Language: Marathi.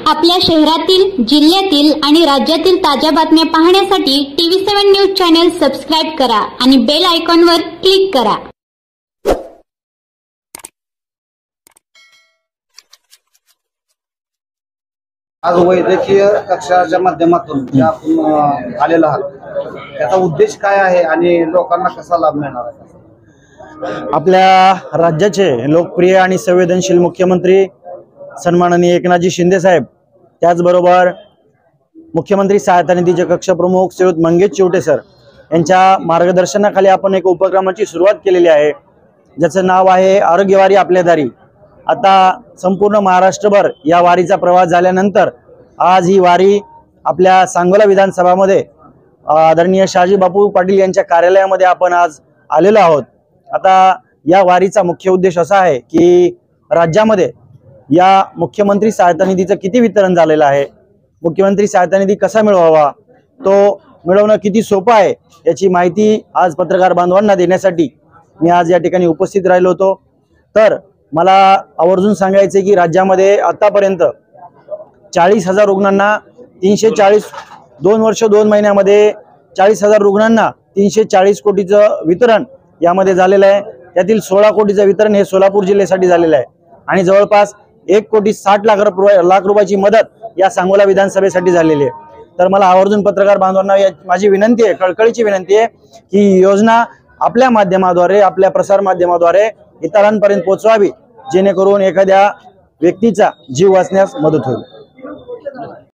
आपल्या शहरातील, जिल्ह्यातील आणि राज्यातील ताज्या बातम्या पाहण्यासाठी TV7 न्यूज चॅनल सबस्क्राइब करा आणि बेल आयकॉनवर क्लिक करा। आज वैद्यकीय कक्षाच्या माध्यमातून जे आपण आलेलो आहात त्याचा उद्देश काय आहे आणि लोकांना कसा लाभ मिळणार आहे? आपल्या राज्याचे लोकप्रिय आणि संवेदनशील मुख्यमंत्री सन्माननीय एकनाथजी शिंदे साहेब, त्याचबरोबर मुख्यमंत्री सहायता निधीचे कक्ष प्रमुख श्रीयुत मंगेश चिवटे सर यांच्या मार्गदर्शनाखाली आपण एक उपक्रमाची सुरुवात केलेली आहे, ज्याचं नाव आहे आरोग्य वारी आपल्या दारी। आता संपूर्ण महाराष्ट्रभर या वारीचा प्रवास झाल्यानंतर आज ही वारी आपल्या सांगोला विधानसभामध्ये आदरणीय शहाजी बापू पाटील यांच्या कार्यालयामध्ये आपण आज आलेलो आहोत। आता या वारीचा मुख्य उद्देश असा आहे की राज्यामध्ये या मुख्यमंत्री सहायता निधीचं किती वितरण झालेलं आहे, मुख्यमंत्री सहायता निधी कसा मिळवावा, तो मिळवणं किती सोपं आहे याची माहिती आज पत्रकार बांधवांना देण्यासाठी मी आज या ठिकाणी उपस्थित राहिलो होतो। तर मला आवर्जून सांगायचे की राज्यामध्ये आतापर्यंत 40,000 रुग्णांना 340 2 वर्ष 2 महिन्यामध्ये 40,000 रुग्णांना 340 कोटीचं वितरण यामध्ये झालेलं आहे। त्यातील 16 कोटीचं वितरण हे सोलापूर जिल्ह्यासाठी झालेलं आहे आणि जवळपास 1,60,00,000 रुपयाची मदत या सांगोला विधानसभेसाठी झालेली आहे। तर मला आवर्जून पत्रकार बांधवांना माझी विनंती आहे, कळकळीची विनंती आहे की ही योजना आपल्या माध्यमाद्वारे, आपल्या प्रसार माध्यमाद्वारे इतरांपर्यंत पोहोचवावी, जेणेकरून एखाद्या व्यक्तीचा जीव वाचण्यास मदत होईल।